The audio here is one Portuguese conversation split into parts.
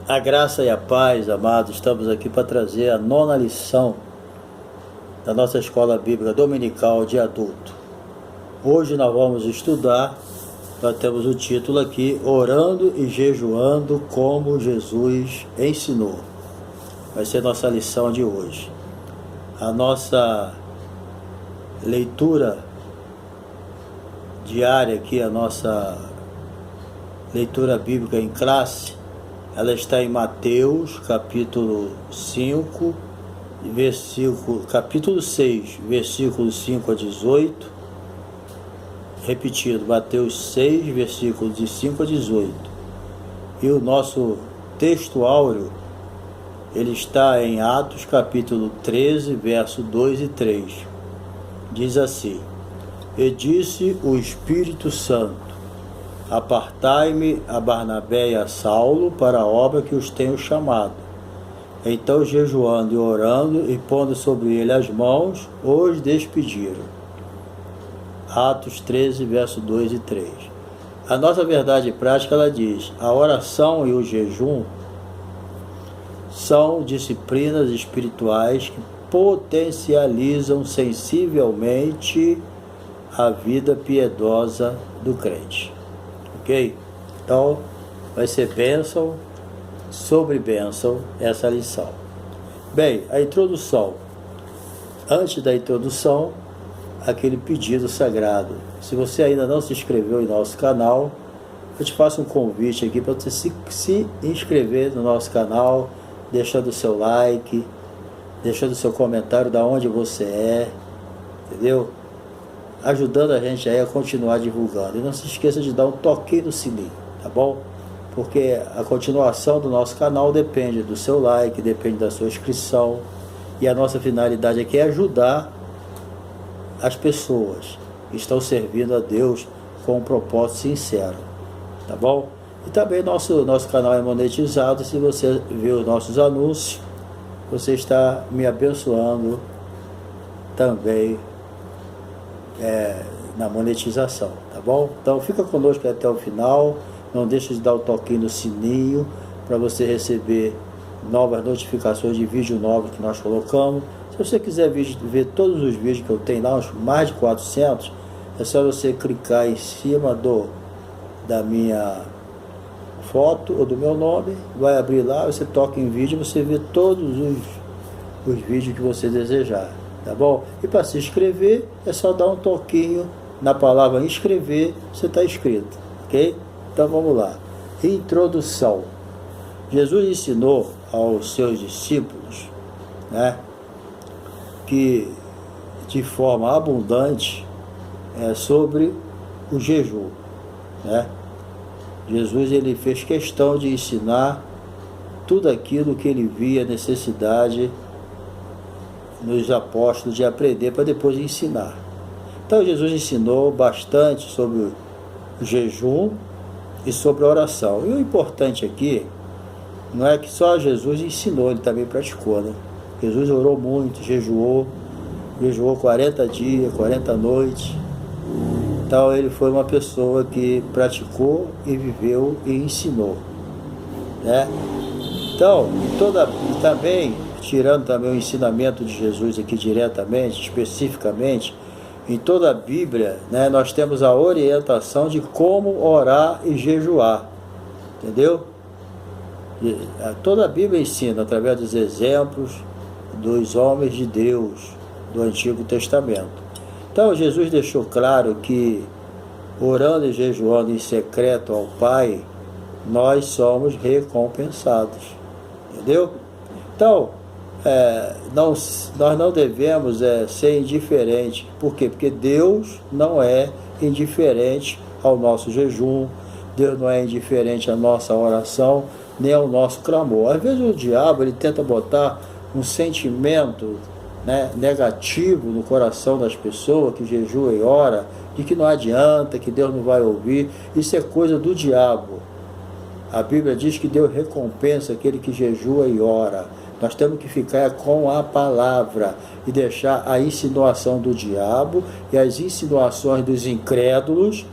A graça e a paz, amados, estamos aqui para trazer a 9ª lição da nossa escola bíblica dominical de adulto. Hoje nós vamos estudar, nós temos o título aqui, Orando e Jejuando como Jesus ensinou. Vai ser nossa lição de hoje. A nossa leitura diária aqui, a nossa leitura bíblica em classe, ela está em Mateus, capítulo 5, capítulo 6, versículos 5 a 18. Repetido, Mateus 6, versículos de 5 a 18. E o nosso texto áureo, ele está em Atos, capítulo 13, verso 2 e 3. Diz assim: E disse o Espírito Santo: Apartai-me a Barnabé e a Saulo para a obra que os tenho chamado. Então, jejuando e orando e pondo sobre ele as mãos, os despediram. Atos 13, verso 2 e 3. A nossa verdade prática, ela diz: a oração e o jejum são disciplinas espirituais que potencializam sensivelmente a vida piedosa do crente. Ok? Então, vai ser bênção sobre bênção essa lição. Bem, a introdução. Antes da introdução, aquele pedido sagrado. Se você ainda não se inscreveu em nosso canal, eu te faço um convite aqui para você se inscrever no nosso canal, deixando o seu like, deixando o seu comentário de onde você é, entendeu? Ajudando a gente aí a continuar divulgando. E não se esqueça de dar um toquinho no sininho, tá bom? Porque a continuação do nosso canal depende do seu like, depende da sua inscrição. E a nossa finalidade aqui é ajudar as pessoas que estão servindo a Deus com um propósito sincero, tá bom? E também nosso canal é monetizado. Se você vê os nossos anúncios, você está me abençoando também na monetização, tá bom? Então fica conosco até o final, não deixe de dar o toquinho no sininho para você receber novas notificações de vídeo novos que nós colocamos. Se você quiser ver todos os vídeos que eu tenho lá, mais de 400, é só você clicar em cima da minha foto ou do meu nome, vai abrir lá, você toca em vídeo, você vê todos os vídeos que você desejar. Tá bom? E para se inscrever, é só dar um toquinho na palavra inscrever, você está inscrito, ok? Então vamos lá. Introdução. Jesus ensinou aos seus discípulos, que de forma abundante sobre o jejum, Jesus, ele fez questão de ensinar tudo aquilo que ele via necessidade nos apóstolos de aprender para depois ensinar. Então Jesus ensinou bastante sobre o jejum e sobre a oração. E o importante aqui não é que só Jesus ensinou, ele também praticou, Jesus orou muito, jejuou 40 dias, 40 noites. Então ele foi uma pessoa que praticou e viveu e ensinou, Então, também tirando também o ensinamento de Jesus aqui diretamente, especificamente, em toda a Bíblia, nós temos a orientação de como orar e jejuar, entendeu? Toda a Bíblia ensina através dos exemplos dos homens de Deus do Antigo Testamento. Então Jesus deixou claro que orando e jejuando em secreto ao Pai, nós somos recompensados, entendeu? Então, nós não devemos ser indiferentes. Por quê? Porque Deus não é indiferente ao nosso jejum, Deus não é indiferente à nossa oração, nem ao nosso clamor. Às vezes o diabo ele tenta botar um sentimento negativo no coração das pessoas que jejuam e oram, de que não adianta, que Deus não vai ouvir. Isso é coisa do diabo. A Bíblia diz que Deus recompensa aquele que jejua e ora. Nós temos que ficar com a palavra e deixar a insinuação do diabo e as insinuações dos incrédulos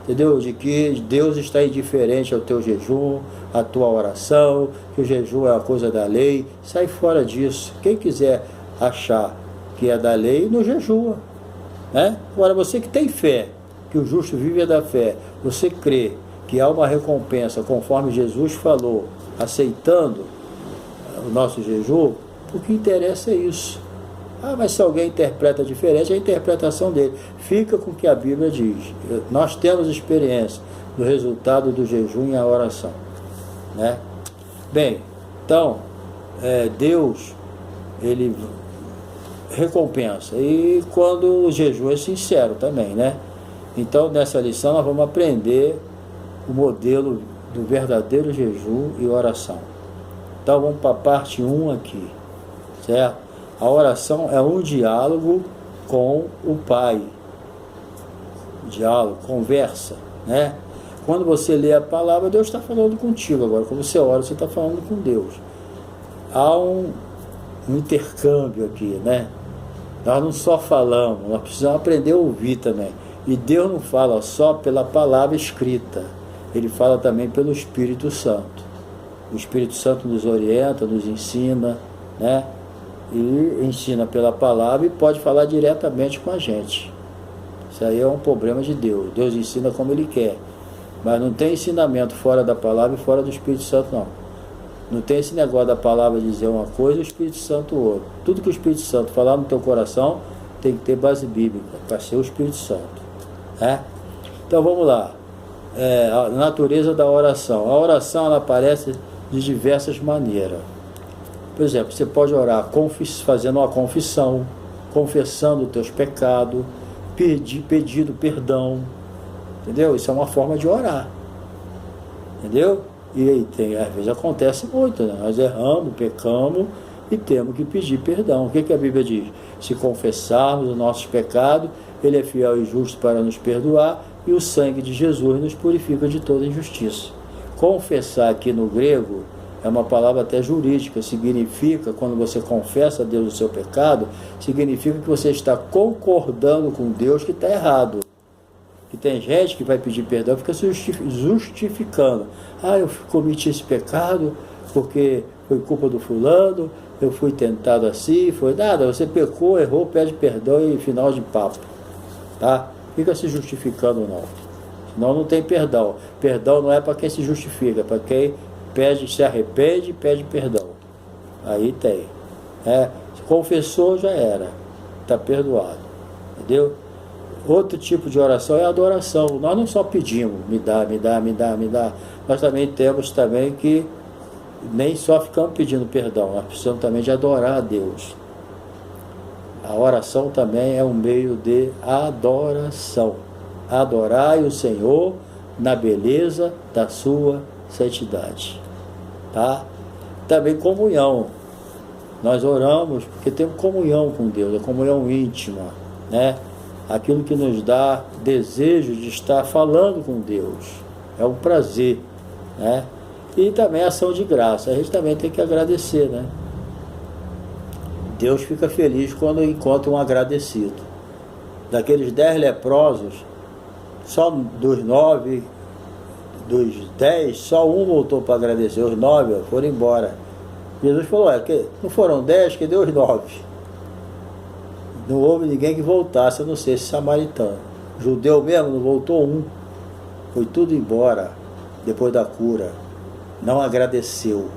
entendeu? De que Deus está indiferente ao teu jejum, à tua oração, que o jejum é uma coisa da lei. Sai fora disso. Quem quiser achar que é da lei, não jejua, né? Agora, você que tem fé, que o justo vive da fé, você crê que há uma recompensa, conforme Jesus falou, aceitando o nosso jejum, o que interessa é isso. Ah, mas se alguém interpreta diferente, é a interpretação dele. Fica com o que a Bíblia diz. Nós temos experiência do resultado do jejum e a oração, né? Bem, então, Deus, ele recompensa. E quando o jejum é sincero também, né? Então, nessa lição, nós vamos aprender o modelo do verdadeiro jejum e oração. Então, vamos para a parte 1 aqui, certo? A oração é um diálogo com o Pai. Diálogo, conversa, né? Quando você lê a palavra, Deus está falando contigo. Agora, quando você ora, você está falando com Deus. Há um intercâmbio aqui, né? Nós não só falamos, nós precisamos aprender a ouvir também. E Deus não fala só pela palavra escrita, Ele fala também pelo Espírito Santo. O Espírito Santo nos orienta, nos ensina, né? E ensina pela palavra e pode falar diretamente com a gente. Isso aí é um problema de Deus. Deus ensina como Ele quer, mas não tem ensinamento fora da palavra e fora do Espírito Santo, não. Não tem esse negócio da palavra dizer uma coisa e o Espírito Santo outra. Tudo que o Espírito Santo falar no teu coração tem que ter base bíblica, para ser o Espírito Santo, né? Então vamos lá. A natureza da oração. A oração, ela aparece de diversas maneiras. Por exemplo, você pode orar fazendo uma confissão, confessando os teus pecados, pedindo perdão, entendeu? Isso é uma forma de orar, entendeu? E aí às vezes acontece muito, né? Nós erramos, pecamos e temos que pedir perdão. O que a Bíblia diz? Se confessarmos os nossos pecados, Ele é fiel e justo para nos perdoar, e o sangue de Jesus nos purifica de toda injustiça. Confessar aqui no grego é uma palavra até jurídica, significa, quando você confessa a Deus o seu pecado, significa que você está concordando com Deus que está errado. E tem gente que vai pedir perdão, fica se justificando. Ah, eu cometi esse pecado porque foi culpa do fulano, eu fui tentado assim, foi nada, você pecou, errou, pede perdão e final de papo, tá? Fica se justificando não, senão não tem perdão. Perdão não é para quem se justifica, é para quem se arrepende e pede perdão. Aí tem. Se confessou, já era. Está perdoado. Entendeu? Outro tipo de oração é a adoração. Nós não só pedimos, me dá, me dá, me dá, me dá. Nós também temos que nem só ficamos pedindo perdão, nós precisamos também de adorar a Deus. A oração também é um meio de adoração. Adorai o Senhor na beleza da sua santidade, tá? Também comunhão. Nós oramos porque temos comunhão com Deus, a comunhão íntima, né? Aquilo que nos dá desejo de estar falando com Deus, é um prazer, né? E também a ação de graça, a gente também tem que agradecer, né? Deus fica feliz quando encontra um agradecido. Daqueles 10 leprosos, só dos 9, dos 10, só um voltou para agradecer, os 9 foram embora. Jesus falou, não foram 10, que deu os 9. Não houve ninguém que voltasse, a não ser esse samaritano. Judeu mesmo, não voltou um. Foi tudo embora, depois da cura. Não agradeceu.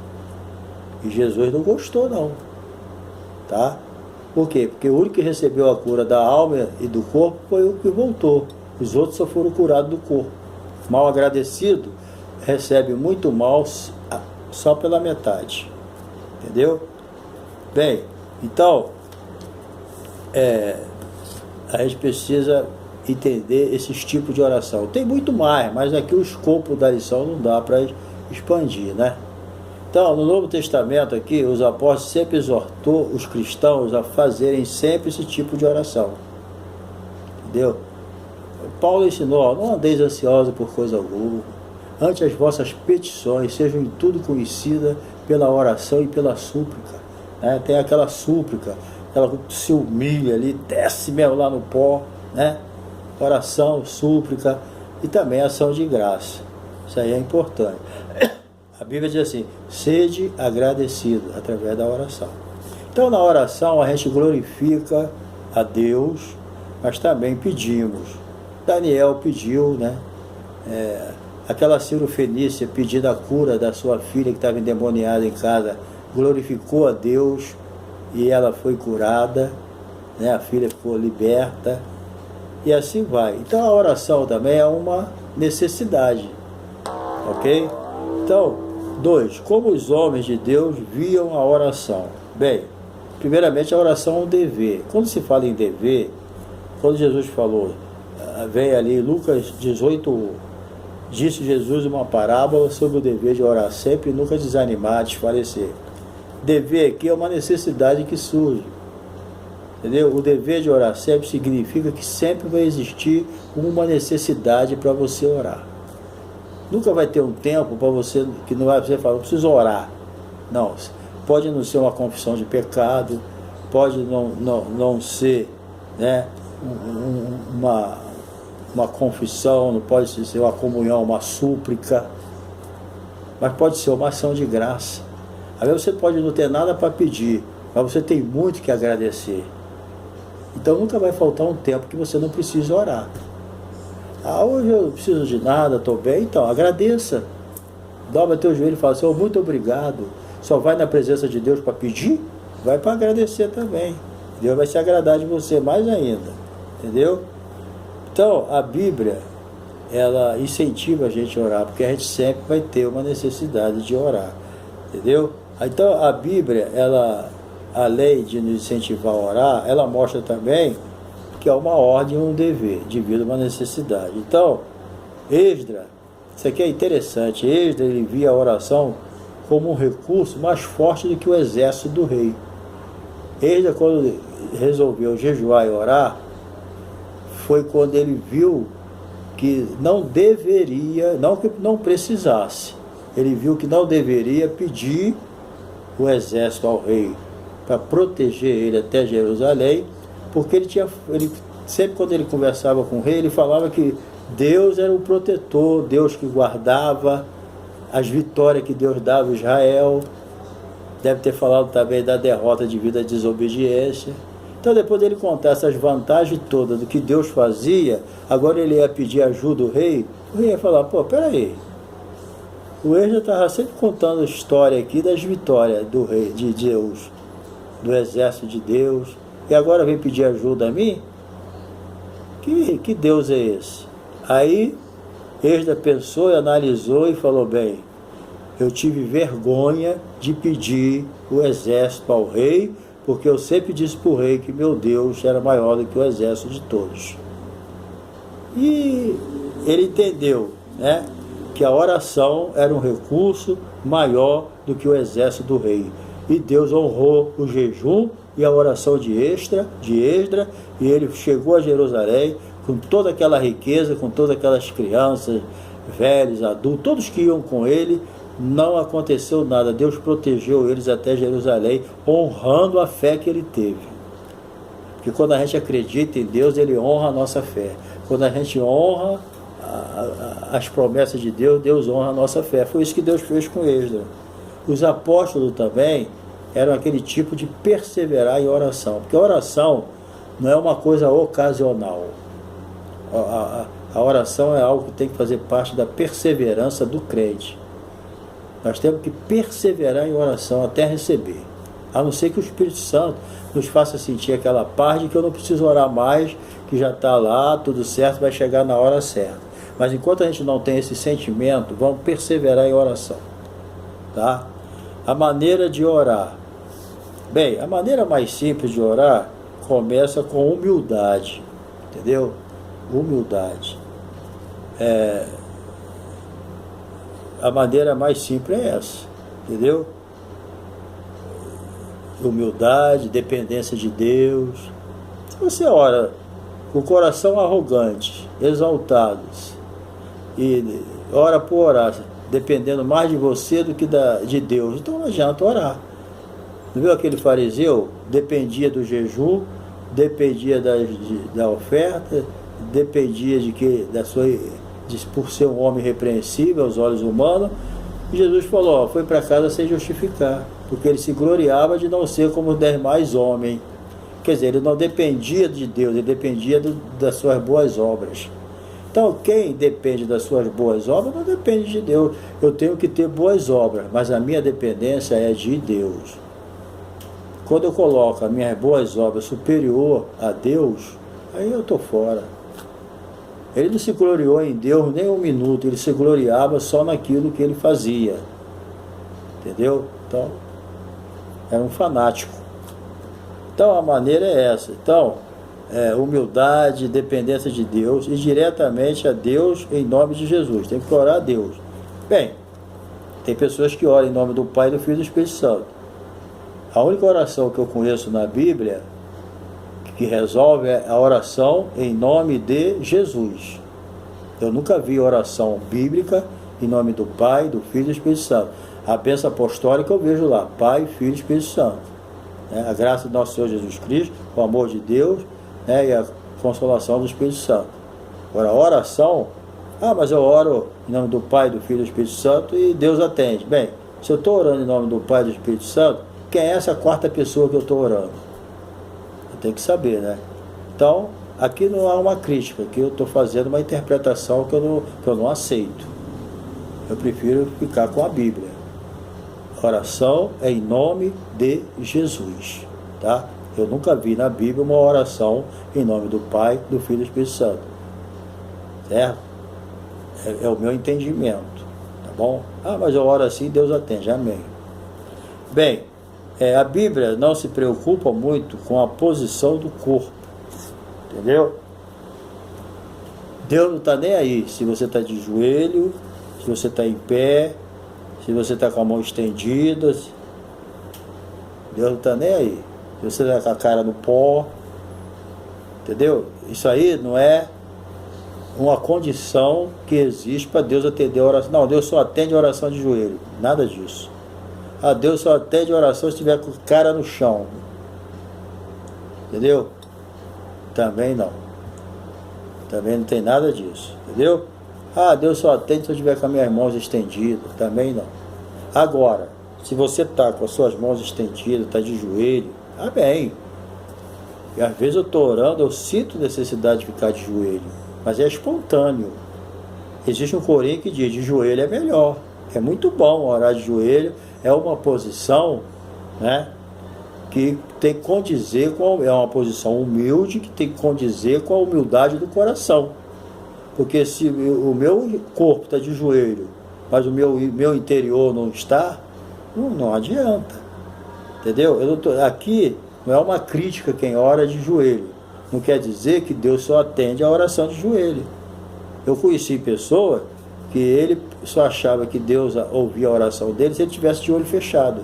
E Jesus não gostou não. Tá? Por quê? Porque o único que recebeu a cura da alma e do corpo foi o que voltou. Os outros só foram curados do corpo. Mal agradecido recebe muito mal só pela metade. Entendeu? Bem, então a gente precisa entender esses tipos de oração. Tem muito mais, mas aqui o escopo da lição não dá para expandir, né? Então, no Novo Testamento aqui, os apóstolos sempre exortou os cristãos a fazerem sempre esse tipo de oração. Entendeu? Paulo ensinou, não andeis ansiosos por coisa alguma, antes as vossas petições sejam em tudo conhecidas pela oração e pela súplica. Né? Tem aquela súplica, ela se humilha ali, desce mesmo lá no pó, né? Oração, súplica, e também ação de graça. Isso aí é importante. A Bíblia diz assim, sede agradecido através da oração. Então na oração a gente glorifica a Deus, mas também pedimos. Daniel pediu, né? Aquela Cirofenícia pedindo a cura da sua filha que estava endemoniada em casa, glorificou a Deus e ela foi curada, né? A filha ficou liberta e assim vai. Então a oração também é uma necessidade, ok? Então, 2. Como os homens de Deus viam a oração? Bem, primeiramente a oração é um dever. Quando se fala em dever, quando Jesus falou, vem ali Lucas 18, disse Jesus uma parábola sobre o dever de orar sempre e nunca desanimar, desfalecer. Dever aqui é uma necessidade que surge, entendeu? O dever de orar sempre significa que sempre vai existir uma necessidade para você orar. Nunca vai ter um tempo para você que não vai você falar, eu preciso orar. Não, pode não ser uma confissão de pecado, pode não ser, né, uma confissão, não pode ser uma comunhão, uma súplica, mas pode ser uma ação de graça. Às vezes você pode não ter nada para pedir, mas você tem muito que agradecer. Então nunca vai faltar um tempo que você não precisa orar. Hoje eu não preciso de nada, estou bem, então agradeça. Dobra teu joelho e fala, Senhor, muito obrigado. Só vai na presença de Deus para pedir? Vai para agradecer também. Deus vai se agradar de você mais ainda, entendeu? Então a Bíblia, ela incentiva a gente a orar, porque a gente sempre vai ter uma necessidade de orar, entendeu? Então a Bíblia, ela, além de nos incentivar a orar, ela mostra também que é uma ordem, um dever, devido a uma necessidade. Então, Esdras, isso aqui é interessante, Esdras ele via a oração como um recurso mais forte do que o exército do rei. Esdras, quando resolveu jejuar e orar, foi quando ele viu que não deveria, não que não precisasse, ele viu que não deveria pedir o exército ao rei para proteger ele até Jerusalém, porque ele sempre quando ele conversava com o rei, ele falava que Deus era o protetor, Deus que guardava as vitórias que Deus dava a Israel. Deve ter falado também da derrota devido à desobediência. Então depois dele contar essas vantagens todas do que Deus fazia, agora ele ia pedir ajuda ao rei, o rei ia falar, pô, peraí, o rei já estava sempre contando a história aqui das vitórias do rei, de Deus, do exército de Deus, e agora vem pedir ajuda a mim? Que Deus é esse? Aí Esdras pensou e analisou e falou, bem, eu tive vergonha de pedir o exército ao rei, porque eu sempre disse para o rei que meu Deus era maior do que o exército de todos. E ele entendeu, né, que a oração era um recurso maior do que o exército do rei. E Deus honrou o jejum e a oração de Esdras, e ele chegou a Jerusalém com toda aquela riqueza, com todas aquelas crianças, velhos, adultos, todos que iam com ele. Não aconteceu nada, Deus protegeu eles até Jerusalém, honrando a fé que ele teve. Porque quando a gente acredita em Deus, ele honra a nossa fé. Quando a gente honra as promessas de Deus, Deus honra a nossa fé. Foi isso que Deus fez com Esdras. Os apóstolos também eram aquele tipo de perseverar em oração, porque a oração não é uma coisa ocasional. A oração é algo que tem que fazer parte da perseverança do crente. Nós temos que perseverar em oração até receber, a não ser que o Espírito Santo nos faça sentir aquela paz de que eu não preciso orar mais, que já está lá, tudo certo, vai chegar na hora certa. Mas enquanto a gente não tem esse sentimento, vamos perseverar em oração, tá? A maneira de orar. Bem, a maneira mais simples de orar começa com humildade, entendeu? Humildade. A maneira mais simples é essa, entendeu? Humildade, dependência de Deus. Se você ora com o coração arrogante, exaltado, e ora por orar, dependendo mais de você do que de Deus, então não adianta orar. Não viu aquele fariseu? Dependia do jejum, dependia da oferta, dependia da sua por ser um homem irrepreensível aos olhos humanos. E Jesus falou, ó, foi para casa sem justificar, porque ele se gloriava de não ser como os demais homens. Quer dizer, ele não dependia de Deus, ele dependia das suas boas obras. Então, quem depende das suas boas obras não depende de Deus. Eu tenho que ter boas obras, mas a minha dependência é de Deus. Quando eu coloco as minhas boas obras superior a Deus, aí eu estou fora. Ele não se gloriou em Deus nem um minuto, ele se gloriava só naquilo que ele fazia. Entendeu? Então, era um fanático. Então, a maneira é essa. Então, humildade, dependência de Deus e diretamente a Deus em nome de Jesus. Tem que orar a Deus. Bem, tem pessoas que oram em nome do Pai, do Filho e do Espírito Santo. A única oração que eu conheço na Bíblia que resolve é a oração em nome de Jesus. Eu nunca vi oração bíblica em nome do Pai, do Filho e do Espírito Santo. A bênção apostólica eu vejo lá, Pai, Filho e Espírito Santo. A graça do nosso Senhor Jesus Cristo, o amor de Deus, e a consolação do Espírito Santo. Agora, a oração, mas eu oro em nome do Pai, do Filho e do Espírito Santo e Deus atende. Bem, se eu estou orando em nome do Pai e do Espírito Santo, quem é essa quarta pessoa que eu estou orando? Eu tenho que saber, né? Então, aqui não há uma crítica, aqui eu estou fazendo uma interpretação que eu não aceito. Eu prefiro ficar com a Bíblia. Oração é em nome de Jesus, tá? Eu nunca vi na Bíblia uma oração em nome do Pai, do Filho e do Espírito Santo. Certo? É o meu entendimento, tá bom? Mas eu oro assim, Deus atende, amém. Bem, a Bíblia não se preocupa muito com a posição do corpo, entendeu? Deus não está nem aí se você está de joelho, se você está em pé, se você está com a mão estendida. Deus não está nem aí. Se você está com a cara no pó, entendeu? Isso aí não é uma condição que existe para Deus atender a oração. Não, Deus só atende a oração de joelho, nada disso. Deus só atende a oração se estiver com a cara no chão. Entendeu? Também não. Também não tem nada disso. Entendeu? Deus só atende se eu estiver com as minhas mãos estendidas. Também não. Agora, se você está com as suas mãos estendidas, está de joelho, bem. E às vezes eu estou orando, eu sinto necessidade de ficar de joelho. Mas é espontâneo. Existe um corinho que diz, de joelho é melhor. É muito bom orar de joelho. É uma posição, né, que tem que condizer com... É uma posição humilde que tem que condizer com a humildade do coração. Porque se o meu corpo está de joelho, mas o meu interior não está, não adianta. Entendeu? Aqui não é uma crítica quem ora de joelho. Não quer dizer que Deus só atende a oração de joelho. Eu conheci pessoas que ele só achava que Deus ouvia a oração dele se ele tivesse de olho fechado.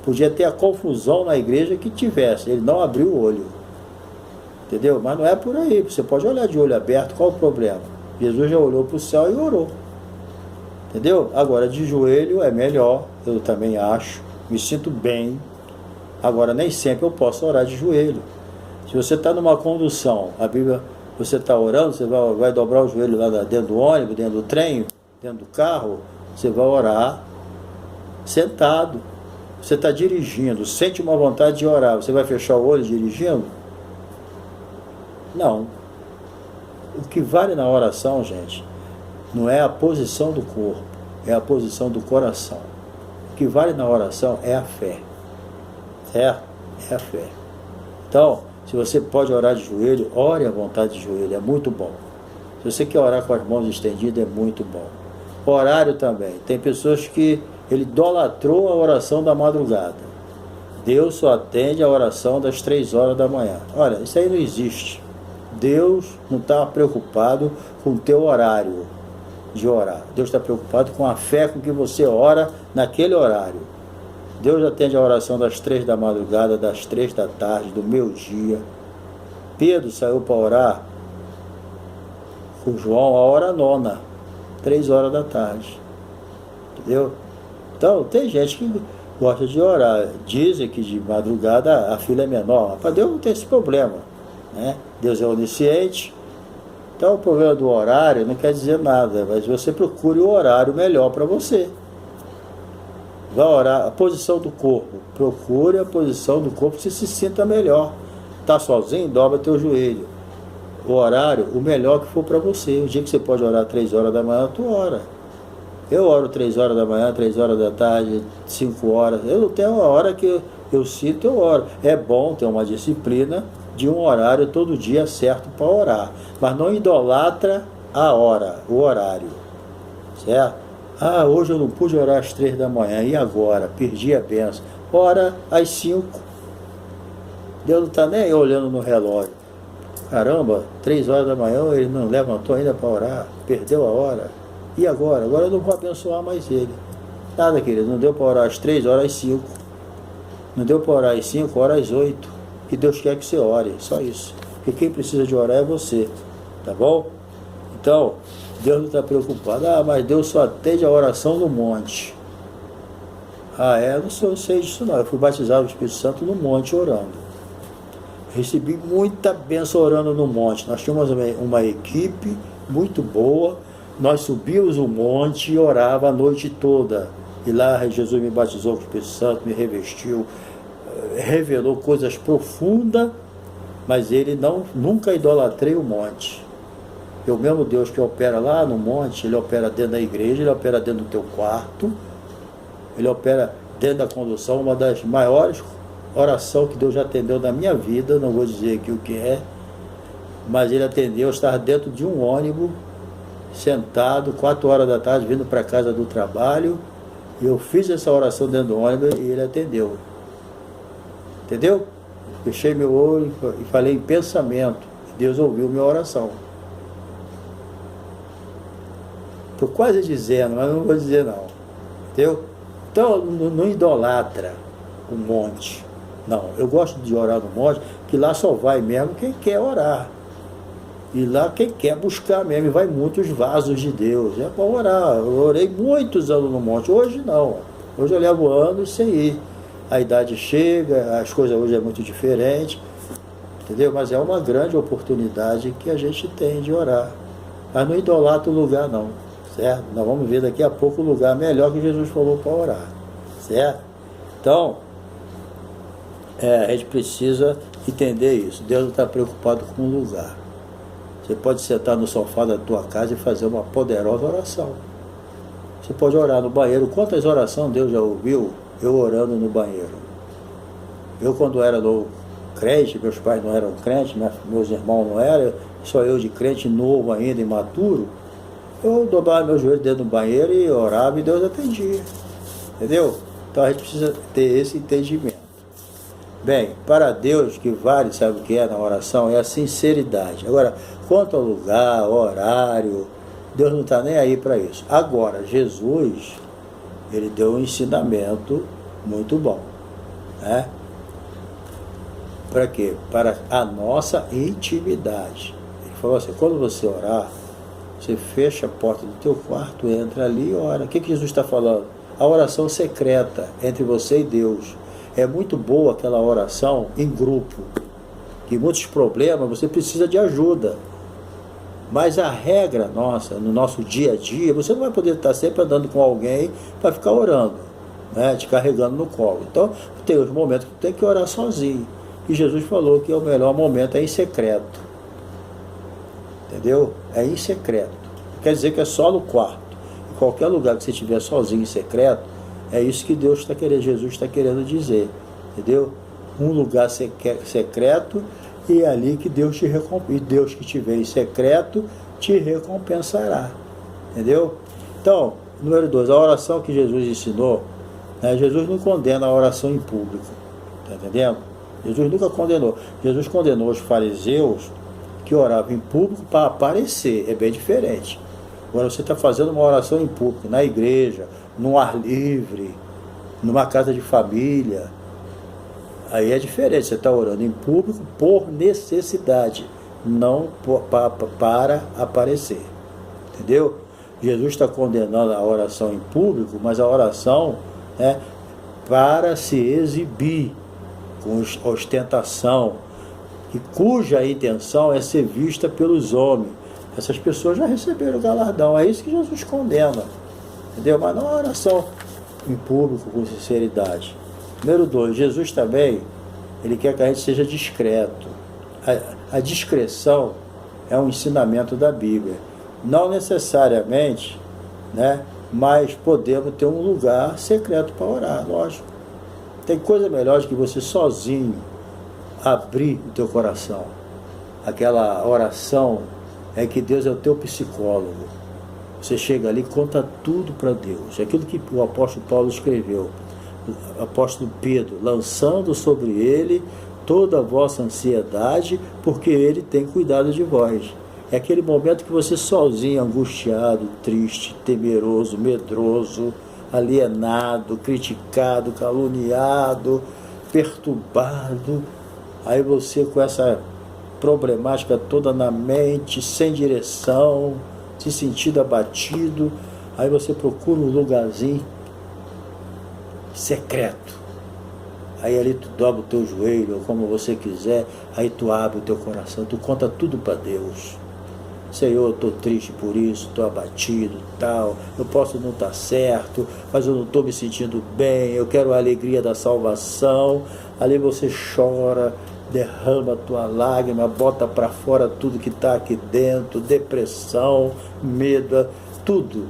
Podia ter a confusão na igreja que tivesse, ele não abriu o olho. Entendeu? Mas não é por aí, você pode olhar de olho aberto, qual o problema? Jesus já olhou para o céu e orou. Entendeu? Agora, de joelho é melhor, eu também acho, me sinto bem. Agora, nem sempre eu posso orar de joelho. Se você está numa condução, a Bíblia... Você está orando, você vai dobrar o joelho lá dentro do ônibus, dentro do trem, dentro do carro, você vai orar sentado. Você está dirigindo, sente uma vontade de orar, você vai fechar o olho dirigindo? Não. O que vale na oração, gente, não é a posição do corpo, é a posição do coração. O que vale na oração é a fé. Certo? É a fé. Então, se você pode orar de joelho, ore à vontade de joelho, é muito bom. Se você quer orar com as mãos estendidas, é muito bom. Horário também. Tem pessoas que ele idolatrou a oração da madrugada. Deus só atende a oração das 3 horas da manhã. Olha, isso aí não existe. Deus não está preocupado com o teu horário de orar. Deus está preocupado com a fé com que você ora naquele horário. Deus atende a oração das 3 da madrugada, das 3 da tarde, do meio-dia. Pedro saiu para orar com João a hora 9, 3 horas da tarde. Entendeu? Então, tem gente que gosta de orar. Dizem que de madrugada a fila é menor. Para Deus não tem esse problema, né? Deus é onisciente, Então, o problema do horário não quer dizer nada, mas você procure o horário melhor para você. Vai orar, a posição do corpo. Procure a posição do corpo que você se sinta melhor. Está sozinho? Dobra teu joelho. O horário, o melhor que for para você. O dia que você pode orar 3 horas da manhã, tu ora. Eu oro 3 horas da manhã, 3 horas da tarde, 5 horas. Eu não tenho uma hora que eu sinto, eu oro. É bom ter uma disciplina de um horário todo dia certo para orar. Mas não idolatra a hora, o horário. Certo? Ah, hoje eu não pude orar às 3 da manhã. E agora? Perdi a bênção. Ora às 5. Deus não está nem aí olhando no relógio. Caramba, 3 horas da manhã ele não levantou ainda para orar. Perdeu a hora. E agora? Agora eu não vou abençoar mais ele. Nada, querido. Não deu para orar às 3, ora às 5. Não deu para orar às 5, ora às 8. E Deus quer que você ore. Só isso. Porque quem precisa de orar é você. Tá bom? Então, Deus não está preocupado. Ah, mas Deus só atende a oração no monte. Ah, eu sei disso não. Eu fui batizado no Espírito Santo no monte orando. Recebi muita bênção orando no monte. Nós tínhamos uma equipe muito boa. Nós subimos o monte e orava a noite toda. E lá Jesus me batizou com o Espírito Santo, me revestiu, revelou coisas profundas, mas ele nunca idolatrei o monte. O mesmo Deus que opera lá no monte, ele opera dentro da igreja, ele opera dentro do teu quarto, ele opera dentro da condução. Uma das maiores orações que Deus já atendeu na minha vida, não vou dizer aqui o que é, mas ele atendeu. Eu estava dentro de um ônibus, sentado, 4 horas da tarde, vindo para casa do trabalho, e eu fiz essa oração dentro do ônibus e ele atendeu. Entendeu? Fechei meu olho e falei em pensamento, e Deus ouviu minha oração. Estou quase dizendo, mas não vou dizer não. Entendeu? Então, não idolatra o monte. Não, eu gosto de orar no monte, que lá só vai mesmo quem quer orar. E lá quem quer buscar mesmo, e vai muitos vasos de Deus. É para orar. Eu orei muitos anos no monte. Hoje não. Hoje eu levo anos sem ir. A idade chega, as coisas hoje é muito diferente. Entendeu? Mas é uma grande oportunidade que a gente tem de orar. Mas não idolatra o lugar não. Certo? Nós vamos ver daqui a pouco o lugar melhor que Jesus falou para orar. Certo? Então, a gente precisa entender isso. Deus não está preocupado com o lugar. Você pode sentar no sofá da tua casa e fazer uma poderosa oração. Você pode orar no banheiro. Quantas orações Deus já ouviu eu orando no banheiro? Eu, quando era novo crente, meus pais não eram crentes, meus irmãos não eram, só eu de crente novo ainda, imaturo, eu dobrava meu joelho dentro do banheiro e orava e Deus atendia. Entendeu? Então a gente precisa ter esse entendimento. Bem, para Deus que vale, sabe o que é na oração? É a sinceridade. Agora, quanto ao lugar, horário, Deus não está nem aí para isso. Agora, Jesus, ele deu um ensinamento muito bom. Né? Para quê? Para a nossa intimidade. Ele falou assim, quando você orar, você fecha a porta do teu quarto, entra ali e ora. O que Jesus está falando? A oração secreta entre você e Deus. É muito boa aquela oração em grupo. Em muitos problemas você precisa de ajuda. Mas a regra nossa, no nosso dia a dia, você não vai poder estar sempre andando com alguém para ficar orando, né? Te carregando no colo. Então, tem os momentos que tem que orar sozinho. E Jesus falou que o melhor momento é em secreto. Entendeu? É em secreto. Quer dizer que é só no quarto. Em qualquer lugar que você estiver sozinho em secreto, é isso que Deus está querendo, Jesus está querendo dizer. Entendeu? Um lugar secreto, e é ali que Deus te recompensa. E Deus que te vê em secreto te recompensará. Entendeu? Então, número 2, a oração que Jesus ensinou, né? Jesus não condena a oração em público. Está entendendo? Jesus nunca condenou. Jesus condenou os fariseus que oravam em público para aparecer. É bem diferente. Agora você está fazendo uma oração em público, na igreja, no ar livre, numa casa de família. Aí é diferente. Você está orando em público por necessidade, não para aparecer. Entendeu? Jesus está condenando a oração em público, mas a oração é para se exibir, com ostentação, e cuja intenção é ser vista pelos homens. Essas pessoas já receberam o galardão. É isso que Jesus condena. Entendeu? Mas não a oração em público com sinceridade. Número 2, Jesus também, ele quer que a gente seja discreto. A discrição é um ensinamento da Bíblia. Não necessariamente, né, mas podemos ter um lugar secreto para orar, lógico. Tem coisa melhor do que você sozinho abrir o teu coração. Aquela oração é que Deus é o teu psicólogo. Você chega ali e conta tudo para Deus. Aquilo que o apóstolo Paulo escreveu, o apóstolo Pedro, lançando sobre ele toda a vossa ansiedade, porque ele tem cuidado de vós. É aquele momento que você sozinho, angustiado, triste, temeroso, medroso, alienado, criticado, caluniado, perturbado, aí você com essa problemática toda na mente, sem direção, se sentindo abatido, aí você procura um lugarzinho secreto. Aí ali tu dobra o teu joelho, ou como você quiser, aí tu abre o teu coração, tu conta tudo para Deus. Senhor, eu estou triste por isso, estou abatido, tal, eu posso não estar certo, mas eu não estou me sentindo bem, eu quero a alegria da salvação. Ali você chora, derrama a tua lágrima, bota para fora tudo que está aqui dentro, depressão, medo, tudo.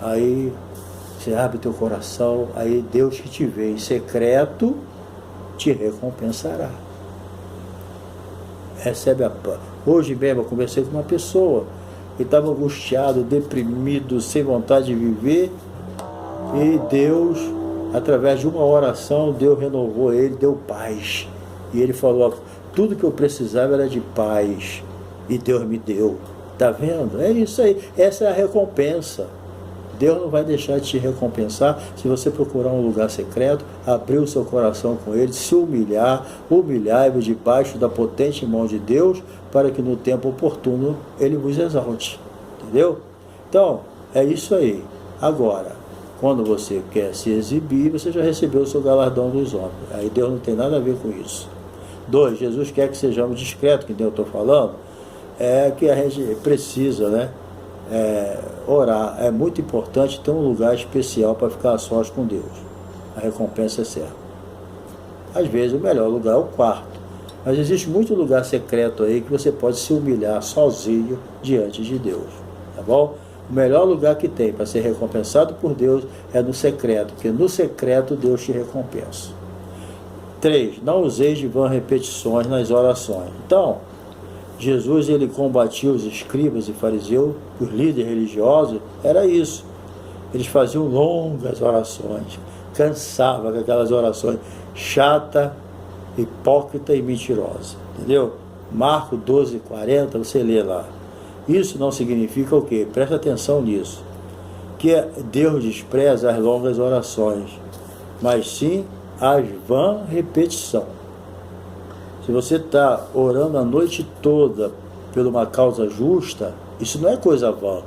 Aí você abre teu coração, aí Deus que te vê em secreto te recompensará. Recebe a paz. Hoje mesmo eu conversei com uma pessoa que estava angustiado, deprimido, sem vontade de viver, e Deus, através de uma oração, Deus renovou ele, deu paz. E ele falou, tudo que eu precisava era de paz, e Deus me deu. Está vendo? É isso aí, essa é a recompensa. Deus não vai deixar de te recompensar se você procurar um lugar secreto, abrir o seu coração com Ele, se humilhar-vos debaixo da potente mão de Deus, para que no tempo oportuno Ele vos exalte. Entendeu? Então, é isso aí. Agora, quando você quer se exibir, você já recebeu o seu galardão dos homens. Aí Deus não tem nada a ver com isso. 2, Jesus quer que sejamos discretos, que eu estou falando, é que a gente precisa, né? Orar. É muito importante ter um lugar especial para ficar a sós com Deus. A recompensa é certa. Às vezes o melhor lugar é o quarto, mas existe muito lugar secreto aí que você pode se humilhar sozinho diante de Deus, tá bom? O melhor lugar que tem para ser recompensado por Deus é no secreto, porque no secreto Deus te recompensa. 3, não useis de vãs repetições nas orações. Então, Jesus, ele combatia os escribas e fariseus, os líderes religiosos, era isso. Eles faziam longas orações, cansavam com aquelas orações chata, hipócrita e mentirosa, entendeu? Marcos 12:40, você lê lá. Isso não significa o quê? Presta atenção nisso. Que Deus despreza as longas orações, mas sim as vãs repetições. Se você está orando a noite toda por uma causa justa, isso não é coisa vã.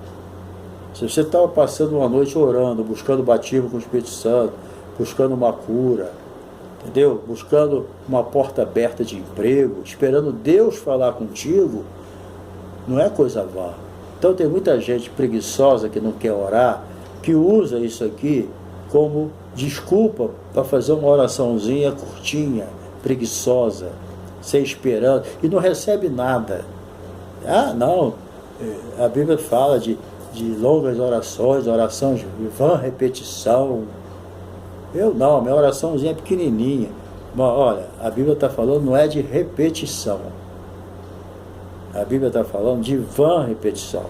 Se você estava passando uma noite orando, buscando batismo com o Espírito Santo, buscando uma cura, entendeu? Buscando uma porta aberta de emprego, esperando Deus falar contigo, não é coisa vã. Então tem muita gente preguiçosa que não quer orar, que usa isso aqui como desculpa para fazer uma oraçãozinha curtinha, preguiçosa, sem esperança, e não recebe nada. Ah, não, a Bíblia fala de longas orações, orações de vã repetição. Eu não, minha oraçãozinha é pequenininha. Mas olha, a Bíblia está falando não é de repetição. A Bíblia está falando de vã repetição.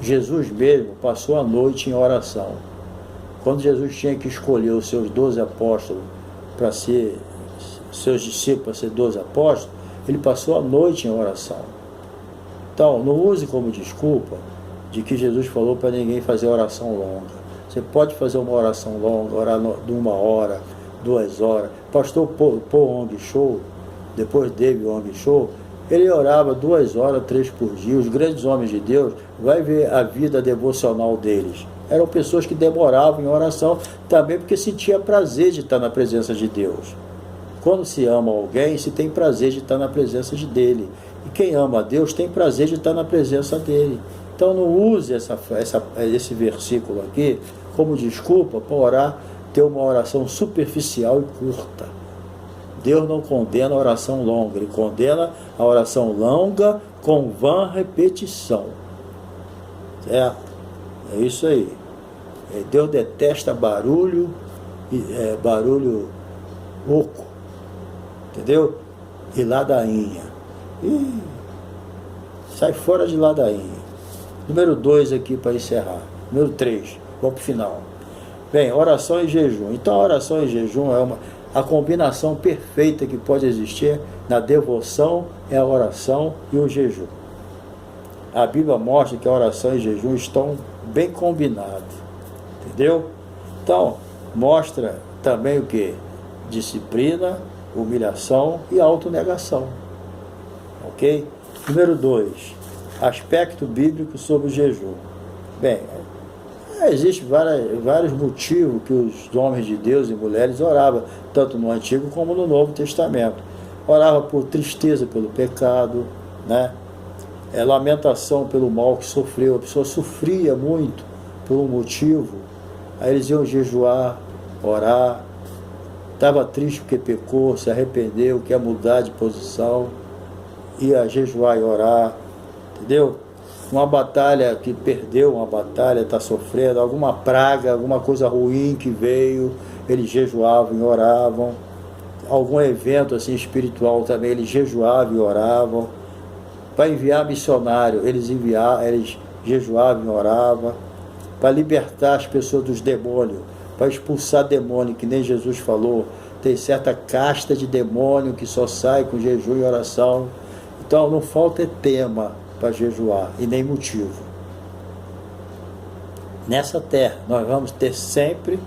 Jesus mesmo passou a noite em oração. Quando Jesus tinha que escolher os seus 12 apóstolos para ser seus discípulos, para ser 12 apóstolos, ele passou a noite em oração. Então, não use como desculpa de que Jesus falou para ninguém fazer oração longa. Você pode fazer uma oração longa, orar de 1 hora, 2 horas. Pastor Paul Ong Show, depois David Ong Show, ele orava 2 horas, 3 por dia. Os grandes homens de Deus, vai ver a vida devocional deles. Eram pessoas que demoravam em oração, também porque sentia prazer de estar na presença de Deus. Quando se ama alguém, se tem prazer de estar na presença dele. E quem ama a Deus tem prazer de estar na presença dele. Então não use esse versículo aqui como desculpa para orar, ter uma oração superficial e curta. Deus não condena a oração longa, Ele condena a oração longa com vã repetição. Certo? É isso aí. Deus detesta barulho, barulho oco, entendeu? E ladainha. Sai fora de ladainha. Número 2 aqui para encerrar. Número 3, vamos para o final. Bem, oração e jejum. Então a oração e jejum é a combinação perfeita que pode existir na devoção, é a oração e o jejum. A Bíblia mostra que a oração e jejum estão bem combinados, entendeu? Então, mostra também o que? Disciplina, humilhação e autonegação, ok? Número 2, aspecto bíblico sobre o jejum. Bem, existem vários motivos que os homens de Deus e mulheres oravam, tanto no Antigo como no Novo Testamento. Orava por tristeza pelo pecado, né? Lamentação pelo mal que sofreu. A pessoa sofria muito por um motivo, aí eles iam jejuar, orar, estava triste porque pecou, se arrependeu, quer mudar de posição, ia jejuar e orar, entendeu? Uma batalha que perdeu, uma batalha, está sofrendo, alguma praga, alguma coisa ruim que veio, eles jejuavam e oravam. Algum evento assim espiritual também, eles jejuavam e oravam. Para enviar missionário, eles jejuavam e oravam. Para libertar as pessoas dos demônios, para expulsar demônio, que nem Jesus falou, tem certa casta de demônio que só sai com jejum e oração. Então não falta tema para jejuar e nem motivo. Nessa terra nós vamos ter sempre,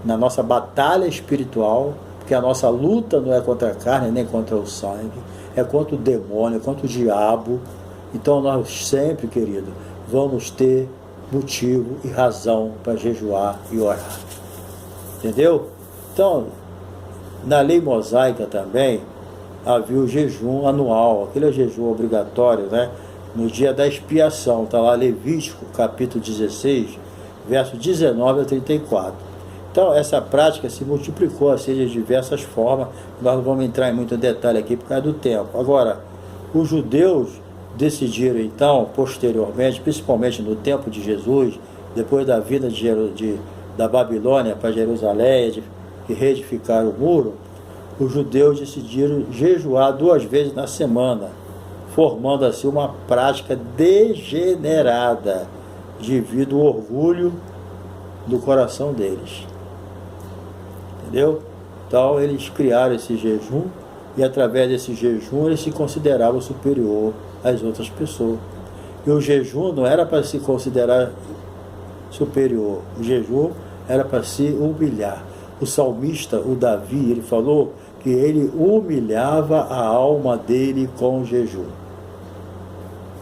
na nossa batalha espiritual, porque a nossa luta não é contra a carne nem contra o sangue, é contra o demônio, é contra o diabo. Então nós sempre, querido, vamos ter motivo e razão para jejuar e orar, entendeu? Então, na lei mosaica também havia o jejum anual, aquele jejum obrigatório, né? No dia da expiação, está lá Levítico, capítulo 16, verso 19 a 34. Então, essa prática se multiplicou assim de diversas formas, nós não vamos entrar em muito detalhe aqui por causa do tempo. Agora, os judeus decidiram então, posteriormente, principalmente no tempo de Jesus, depois da vinda da Babilônia para Jerusalém, e reedificar o muro, os judeus decidiram jejuar 2 vezes na semana, formando assim uma prática degenerada devido ao orgulho do coração deles. Entendeu? Então eles criaram esse jejum e através desse jejum eles se consideravam superior às outras pessoas. E o jejum não era para se considerar superior, o jejum era para se humilhar. O salmista, o Davi, ele falou que ele humilhava a alma dele com o jejum.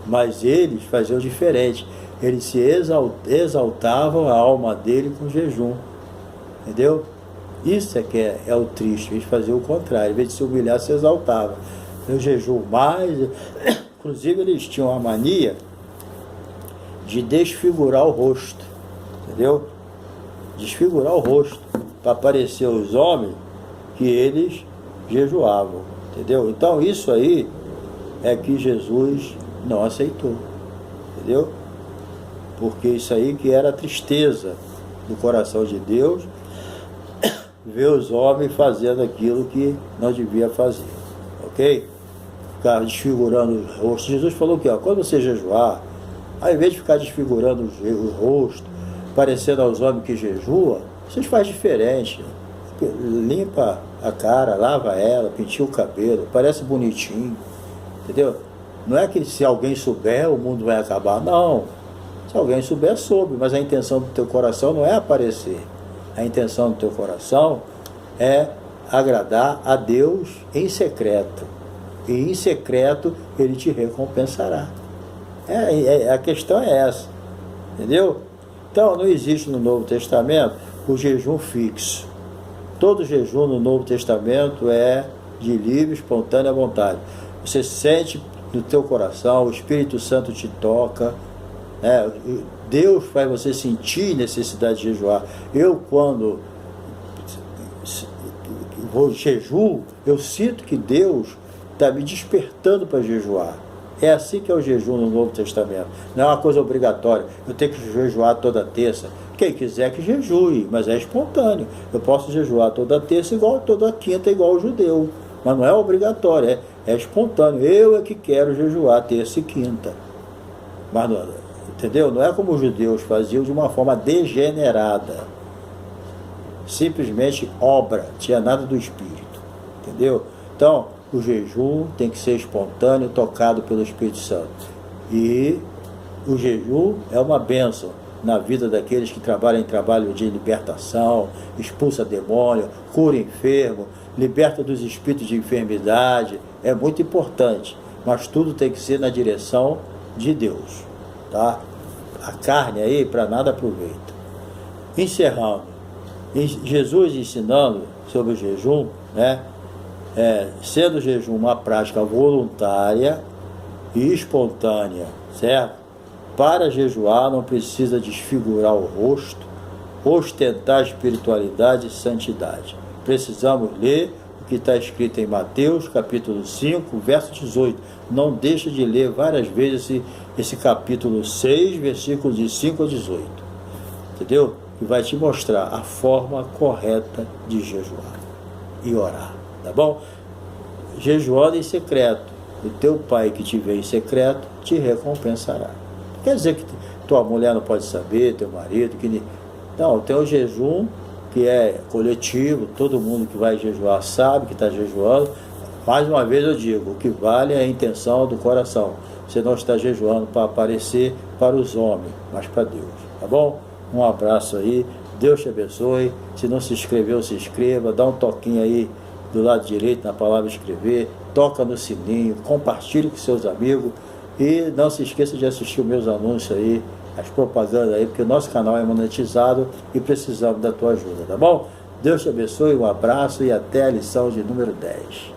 Mas eles faziam diferente, eles se exaltavam a alma dele com jejum, entendeu? Isso é que é o triste, eles faziam o contrário, em vez de se humilhar, se exaltavam. O jejum mais, inclusive eles tinham a mania de desfigurar o rosto, entendeu? Desfigurar o rosto, para aparecer aos homens que eles jejuavam, entendeu? Então isso aí é que Jesus não aceitou, entendeu? Porque isso aí que era a tristeza do coração de Deus, ver os homens fazendo aquilo que não devia fazer, ok? Ficar desfigurando o rosto. Jesus falou que quando você jejuar, ao invés de ficar desfigurando o rosto, parecendo aos homens que jejuam, vocês fazem diferente. Limpa a cara, lava ela, penteia o cabelo, parece bonitinho, entendeu? Não é que se alguém souber, o mundo vai acabar, não. Se alguém souber, soube, mas a intenção do teu coração não é aparecer. A intenção do teu coração é agradar a Deus em secreto. E em secreto Ele te recompensará. A questão é essa, entendeu? Então não existe no Novo Testamento o jejum fixo. Todo jejum no Novo Testamento é de livre, espontânea vontade. Você sente no teu coração, o Espírito Santo te toca, né? Deus faz você sentir necessidade de jejuar. Eu, quando vou jejum, eu sinto que Deus está me despertando para jejuar. É assim que é o jejum no Novo Testamento. Não é uma coisa obrigatória. Eu tenho que jejuar toda terça. Quem quiser que jejue, mas é espontâneo. Eu posso jejuar toda terça igual toda quinta, igual o judeu. Mas não é obrigatório, é espontâneo. Eu é que quero jejuar terça e quinta. Mas não, entendeu? Não é como os judeus faziam de uma forma degenerada. Simplesmente obra, tinha nada do Espírito. Entendeu? Então, o jejum tem que ser espontâneo, tocado pelo Espírito Santo. E o jejum é uma bênção na vida daqueles que trabalham em trabalho de libertação, expulsa demônio, cura enfermo, liberta dos espíritos de enfermidade. É muito importante, mas tudo tem que ser na direção de Deus, tá? A carne aí para nada aproveita. Encerrando, Jesus ensinando sobre o jejum, né? Sendo o jejum uma prática voluntária e espontânea, certo? Para jejuar não precisa desfigurar o rosto, ostentar espiritualidade e santidade. Precisamos ler o que está escrito em Mateus, capítulo 5, verso 18. Não deixa de ler várias vezes esse capítulo 6, versículos de 5 a 18. Entendeu? Que vai te mostrar a forma correta de jejuar e orar. Tá bom? Jejuando em secreto, o teu pai que te vê em secreto te recompensará. Quer dizer que tua mulher não pode saber, teu marido, que não, tem o jejum que é coletivo, todo mundo que vai jejuar sabe que está jejuando. Mais uma vez eu digo, o que vale é a intenção do coração. Você não está jejuando para aparecer para os homens, mas para Deus, tá bom? Um abraço aí, Deus te abençoe. Se não se inscreveu, se inscreva, dá um toquinho aí do lado direito na palavra inscrever, toca no sininho, compartilhe com seus amigos e não se esqueça de assistir os meus anúncios aí, as propagandas aí, porque o nosso canal é monetizado e precisamos da tua ajuda, tá bom? Deus te abençoe, um abraço e até a lição de número 10.